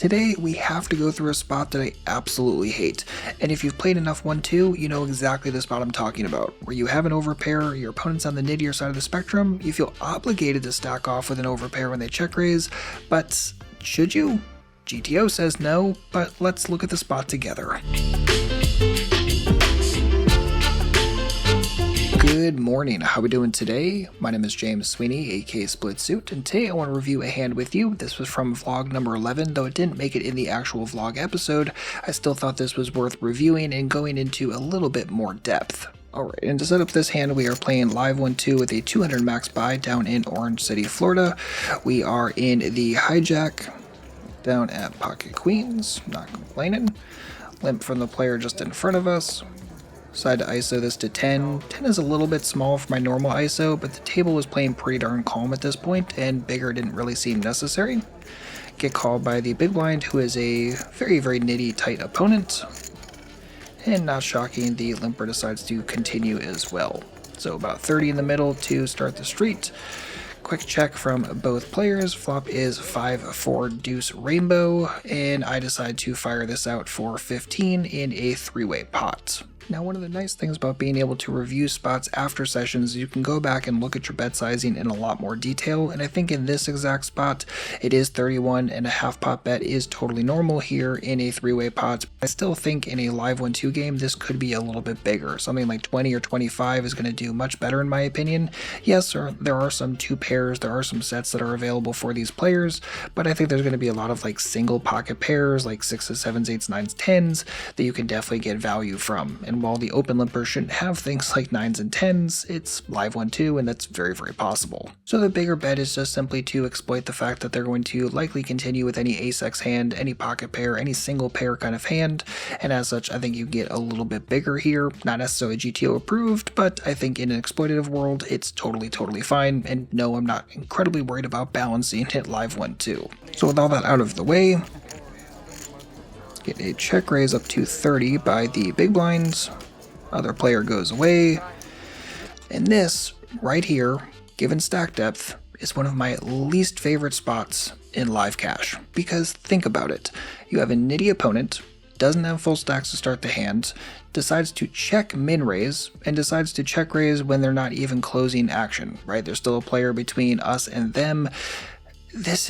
Today, we have to go through a spot that I absolutely hate, and if you've played enough 1-2, you know exactly the spot I'm talking about, where you have an overpair, your opponent's on the nittier side of the spectrum, you feel obligated to stack off with an overpair when they check raise, but should you? GTO says no, but let's look at the spot together. Good morning, how we doing today? My name is James Sweeney, aka Split Suit, and today I want to review a hand with you. This was from vlog number 11, though it didn't make it in the actual vlog episode. I still thought this was worth reviewing and going into a little bit more depth. Alright, and to set up this hand, we are playing live 1-2 with a 200 max buy down in Orange City, Florida. We are in the hijack down at pocket queens, not complaining. Limp from the player just in front of us. Decide to ISO this to 10. 10 is a little bit small for my normal ISO, but the table was playing pretty darn calm at this point, and bigger didn't really seem necessary. Get called by the big blind, who is a very nitty tight opponent. And not shocking, the limper decides to continue as well. So about 30 in the middle to start the street. Quick check from both players. Flop is 5-4 deuce rainbow, and I decide to fire this out for 15 in a three-way pot. Now, one of the nice things about being able to review spots after sessions is you can go back and look at your bet sizing in a lot more detail, and I think in this exact spot, it is 31.5 pot bet is totally normal here in a three-way pot. I still think in a live 1-2 game, this could be a little bit bigger. Something like 20 or 25 is going to do much better in my opinion. Yes, there are some two pairs, there are some sets that are available for these players, but I think there's going to be a lot of like single pocket pairs, like 6s, 7s, 8s, 9s, 10s, that you can definitely get value from. And while the open limper shouldn't have things like 9s and 10s, it's live 1-2, and that's very possible. So the bigger bet is just simply to exploit the fact that they're going to likely continue with any ace-x hand, any pocket pair, any single pair kind of hand, and as such I think you get a little bit bigger here. Not necessarily GTO approved, but I think in an exploitative world it's totally fine, and no, I'm not incredibly worried about balancing it live 1-2. So with all that out of the way, get a check raise up to 30 by the big blinds. Other player goes away. And this right here, given stack depth, is one of my least favorite spots in live cash. Because think about it. You have a nitty opponent, doesn't have full stacks to start the hand, decides to check min raise, and decides to check raise when they're not even closing action, right? There's still a player between us and them. This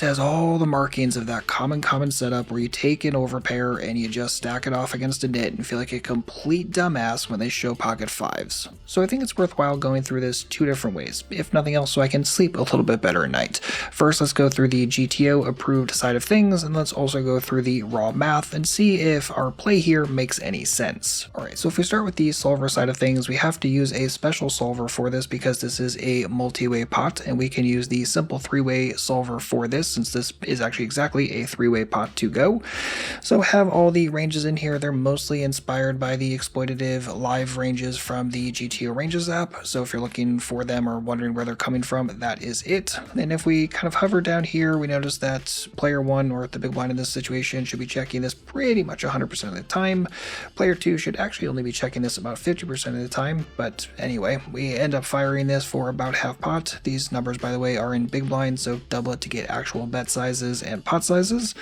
has all the markings of that common setup where you take an overpair and you just stack it off against a nit and feel like a complete dumbass when they show pocket fives. So I think it's worthwhile going through this two different ways, if nothing else so I can sleep a little bit better at night. First, let's go through the GTO approved side of things, and let's also go through the raw math and see if our play here makes any sense. Alright, so if we start with the solver side of things, we have to use a special solver for this because this is a multi-way pot, and we can use the simple three-way solver for this, since this is actually exactly a three-way pot to go. So have all the ranges in here. They're mostly inspired by the exploitative live ranges from the GTO Ranges app, so if you're looking for them or wondering where they're coming from, that is it. And if we kind of hover down here, we notice that player 1, or the big blind in this situation, should be checking this pretty much 100% of the time. Player 2 should actually only be checking this about 50% of the time, but anyway, we end up firing this for about half pot. These numbers, by the way, are in big blind, so double it to get actual bet sizes and pot sizes.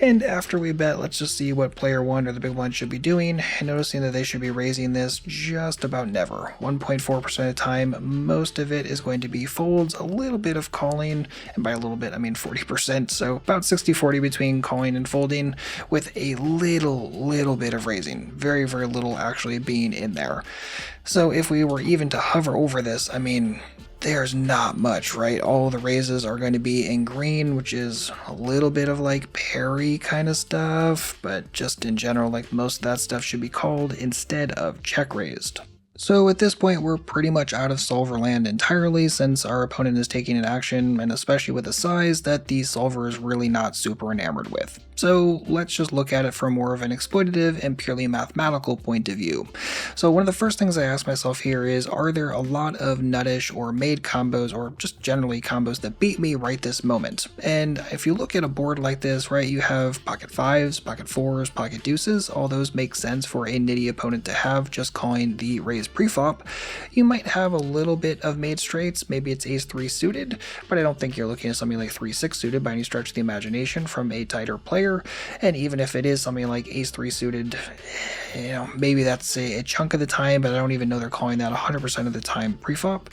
And after we bet, let's just see what player 1 or the big blind should be doing, and noticing that they should be raising this just about never. 1.4% of the time, most of it is going to be folds, a little bit of calling, and by a little bit I mean 40%, so about 60-40 between calling and folding, with a little bit of raising. Very little actually being in there. So if we were even to hover over this, I mean, there's not much, right? All the raises are going to be in green, which is a little bit of like parry kind of stuff, but just in general, like most of that stuff should be called instead of check raised. So at this point, we're pretty much out of solver land entirely, since our opponent is taking an action, and especially with a size that the solver is really not super enamored with. So let's just look at it from more of an exploitative and purely mathematical point of view. So one of the first things I ask myself here is, are there a lot of nuttish or made combos, or just generally combos, that beat me right this moment? And if you look at a board like this, right, you have pocket fives, pocket fours, pocket deuces. All those make sense for a nitty opponent to have, just calling the raise is preflop, you might have a little bit of made straights. Maybe it's ace-3 suited, but I don't think you're looking at something like 3-6 suited by any stretch of the imagination from a tighter player. And even if it is something like ace-3 suited, maybe that's a chunk of the time, but I don't even know they're calling that 100% of the time preflop.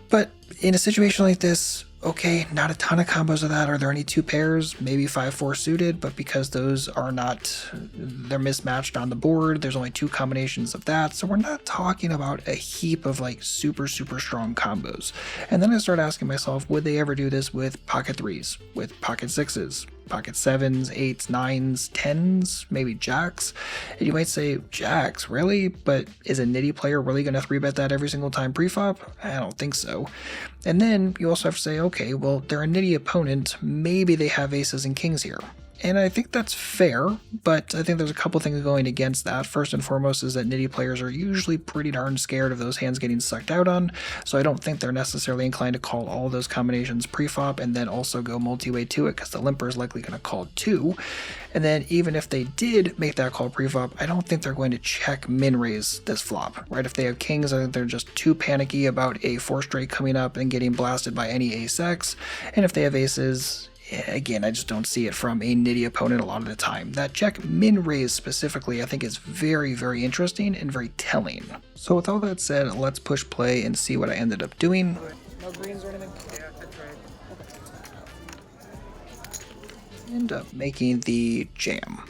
But in a situation like this, okay, not a ton of combos of that. Are there any 2 pairs? Maybe 5-4 suited, but because those are not, they're mismatched on the board, there's only 2 combinations of that. So we're not talking about a heap of like super strong combos. And then I start asking myself, would they ever do this with pocket 3s, with pocket 6s? Pocket 7s, 8s, 9s, 10s, maybe jacks. And you might say, jacks, really? But is a nitty player really going to 3-bet that every single time preflop? I don't think so. And then you also have to say, okay, well, they're a nitty opponent. Maybe they have aces and kings here. And I think that's fair, but I think there's a couple things going against that. First and foremost is that nitty players are usually pretty darn scared of those hands getting sucked out on, so I don't think they're necessarily inclined to call all those combinations preflop and then also go multi-way to it, because the limper is likely going to call 2. And then even if they did make that call preflop, I don't think they're going to check min-raise this flop, right? If they have kings, I think they're just too panicky about a 4 straight coming up and getting blasted by any ace-x, and if they have aces, again, I just don't see it from a nitty opponent a lot of the time. That check min-raise specifically I think is very interesting and very telling. So with all that said, let's push play and see what I ended up doing. No greens or anything? Yeah, that's right. Okay. End up making the jam.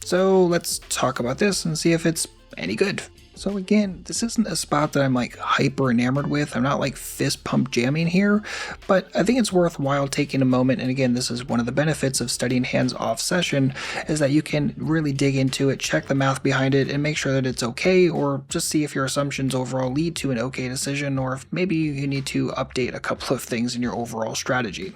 So let's talk about this and see if it's any good. So again, this isn't a spot that I'm like hyper enamored with. I'm not like fist pump jamming here, but I think it's worthwhile taking a moment. And again, this is one of the benefits of studying hands off session, is that you can really dig into it, check the math behind it, and make sure that it's okay, or just see if your assumptions overall lead to an okay decision, or if maybe you need to update a couple of things in your overall strategy.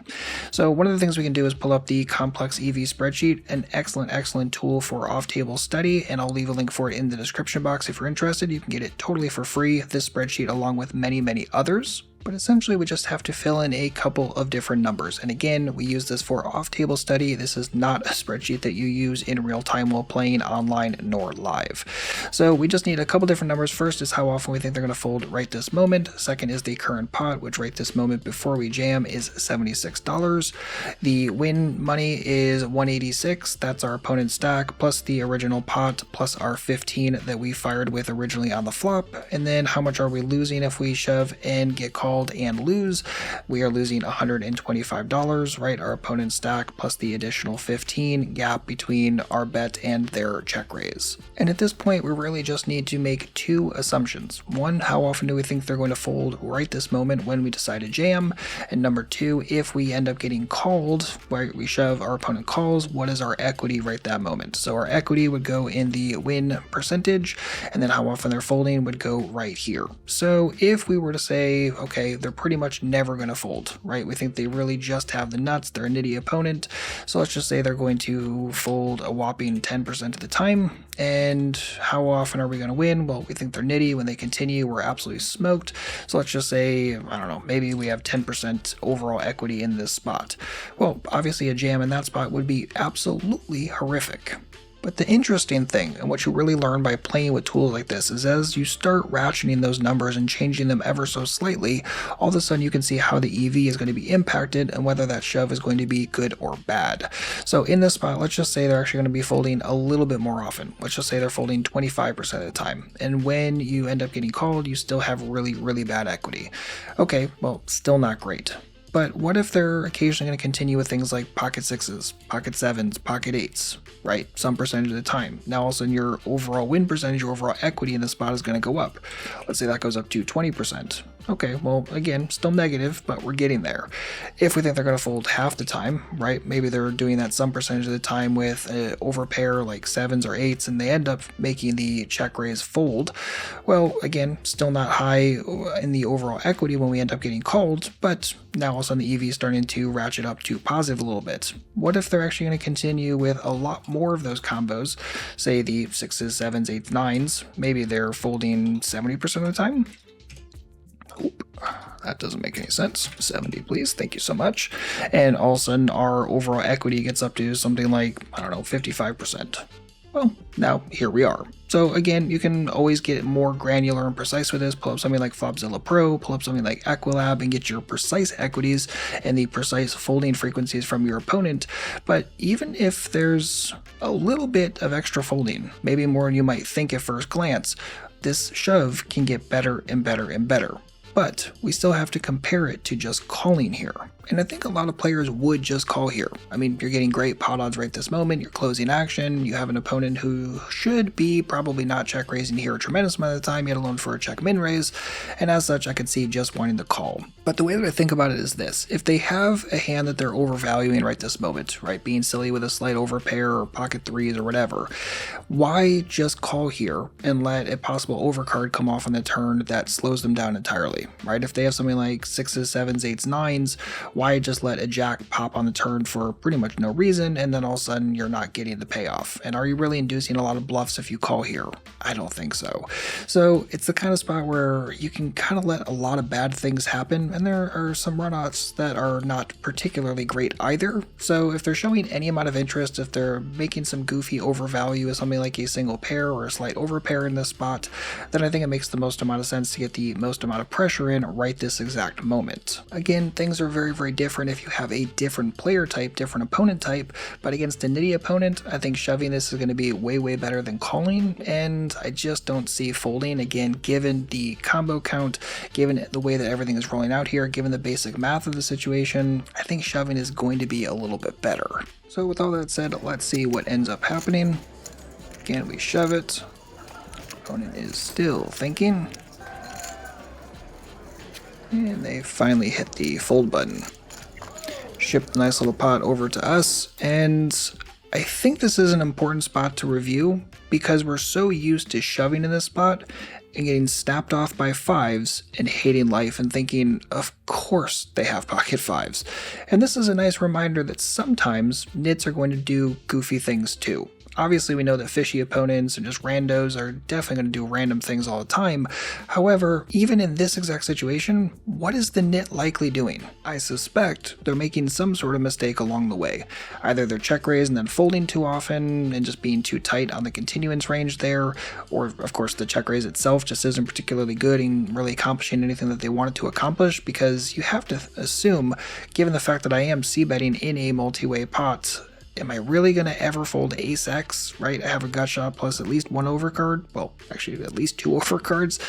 So one of the things we can do is pull up the complex EV spreadsheet, an excellent tool for off-table study, and I'll leave a link for it in the description box if you're interested. You can get it totally for free, this spreadsheet along with many others. But essentially we just have to fill in a couple of different numbers. And again, we use this for off-table study. This is not a spreadsheet that you use in real time while playing online nor live. So we just need a couple different numbers. First is how often we think they're going to fold right this moment. Second is the current pot, which right this moment before we jam is $76. The win money is $186. That's our opponent's stack, plus the original pot, plus our 15 that we fired with originally on the flop. And then how much are we losing if we shove and get called and lose? We are losing $125, right? Our opponent's stack plus the additional 15 gap between our bet and their check raise. And at this point, we really just need to make 2 assumptions. 1, how often do we think they're going to fold right this moment when we decide to jam? And number 2, if we end up getting called, right, we shove, our opponent calls, what is our equity right that moment? So our equity would go in the win percentage, and then how often they're folding would go right here. So if we were to say, okay, they're pretty much never going to fold, right? We think they really just have the nuts. They're a nitty opponent. So let's just say they're going to fold a whopping 10% of the time. And how often are we going to win? Well, we think they're nitty. When they continue, we're absolutely smoked. So let's just say, I don't know, maybe we have 10% overall equity in this spot. Well, obviously a jam in that spot would be absolutely horrific. But the interesting thing, and what you really learn by playing with tools like this, is as you start ratcheting those numbers and changing them ever so slightly, all of a sudden you can see how the EV is going to be impacted and whether that shove is going to be good or bad. So in this spot, let's just say they're actually going to be folding a little bit more often. Let's just say they're folding 25% of the time. And when you end up getting called, you still have really bad equity. Okay, well, still not great. But what if they're occasionally going to continue with things like pocket 6s, pocket 7s, pocket 8s, right? Some percentage of the time. Now all of a sudden your overall win percentage, your overall equity in the spot is going to go up. Let's say that goes up to 20%. Okay, well, again, still negative, but we're getting there. If we think they're going to fold half the time, right? Maybe they're doing that some percentage of the time with overpair like 7s or 8s, and they end up making the check raise fold. Well, again, still not high in the overall equity when we end up getting called, but now all of a sudden the EV is starting to ratchet up to positive a little bit. What if they're actually going to continue with a lot more of those combos, say the 6s, 7s, 8s, 9s, maybe they're folding 70% of the time? Oop, that doesn't make any sense. 70, please. Thank you so much. And all of a sudden, our overall equity gets up to something like, I don't know, 55%. Well, now here we are. So again, you can always get more granular and precise with this. Pull up something like Flopzilla Pro, pull up something like Aqualab, and get your precise equities and the precise folding frequencies from your opponent. But even if there's a little bit of extra folding, maybe more than you might think at first glance, this shove can get better and better and better. But we still have to compare it to just calling here. And I think a lot of players would just call here. I mean, you're getting great pot odds right this moment, you're closing action, you have an opponent who should be probably not check raising here a tremendous amount of the time, yet alone for a check min raise, and as such I could see just wanting to call. But the way that I think about it is this: if they have a hand that they're overvaluing right this moment, right, being silly with a slight overpair or pocket threes or whatever, why just call here and let a possible overcard come off on the turn that slows them down entirely, right? If they have something like 6s, 7s, 8s, 9s, why just let a jack pop on the turn for pretty much no reason, and then all of a sudden you're not getting the payoff? And are you really inducing a lot of bluffs if you call here? I don't think so. So it's the kind of spot where you can kind of let a lot of bad things happen, and there are some runouts that are not particularly great either. So if they're showing any amount of interest, if they're making some goofy overvalue as something like a single pair or a slight overpair in this spot, then I think it makes the most amount of sense to get the most amount of pressure in right this exact moment. Again, things are very different if you have a different player type, different opponent type, but against a nitty opponent, I think shoving this is going to be way better than calling, and I just don't see folding. Again, given the combo count, given the way that everything is rolling out here, given the basic math of the situation, I think shoving is going to be a little bit better. So with all that said, let's see what ends up happening. Again, we shove it. Opponent is still thinking. And they finally hit the fold button. Ship the nice little pot over to us, and I think this is an important spot to review because we're so used to shoving in this spot and getting snapped off by fives and hating life and thinking, of course they have pocket fives. And this is a nice reminder that sometimes nits are going to do goofy things too. Obviously, we know that fishy opponents and just randos are definitely going to do random things all the time. However, even in this exact situation, what is the nit likely doing? I suspect they're making some sort of mistake along the way. Either they're check raise and then folding too often and just being too tight on the continuance range there, or of course the check raise itself just isn't particularly good in really accomplishing anything that they wanted to accomplish, because you have to assume, given the fact that I am c-betting in a multi-way pot, am I really going to ever fold ace X, right? I have a gut shot plus at least one overcard. Well, actually at least two overcards,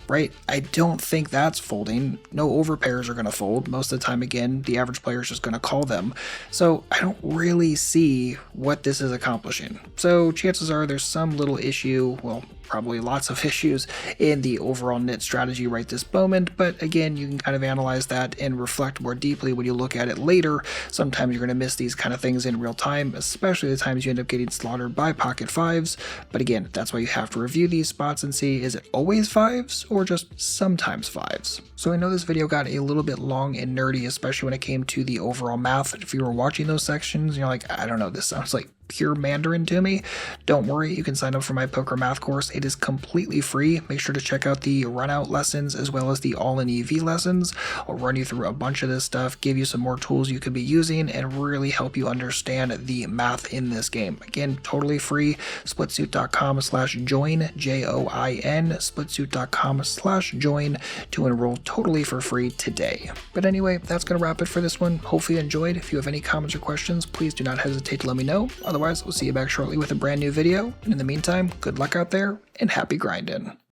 right? I don't think that's folding. No overpairs are going to fold. Most of the time, again, the average player is just going to call them. So I don't really see what this is accomplishing. So chances are there's some little issue, well, probably lots of issues in the overall nit strategy right this moment, but again, you can kind of analyze that and reflect more deeply when you look at it later. Sometimes you're going to miss these kind of things in real time, especially the times you end up getting slaughtered by pocket fives. But again, that's why you have to review these spots and see, is it always fives or just sometimes fives? So I know this video got a little bit long and nerdy, especially when it came to the overall math. If you were watching those sections, you're like, I don't know, this sounds like pure Mandarin to me. Don't worry, you can sign up for my poker math course. It is completely free. Make sure to check out the run-out lessons as well as the all-in EV lessons. I'll run you through a bunch of this stuff, give you some more tools you could be using, and really help you understand the math in this game. Again, totally free. Splitsuit.com/join, JOIN, splitsuit.com/join to enroll totally for free today. But anyway, that's going to wrap it for this one. Hopefully you enjoyed. If you have any comments or questions, please do not hesitate to let me know. Otherwise, we'll see you back shortly with a brand new video. And in the meantime, good luck out there and happy grinding.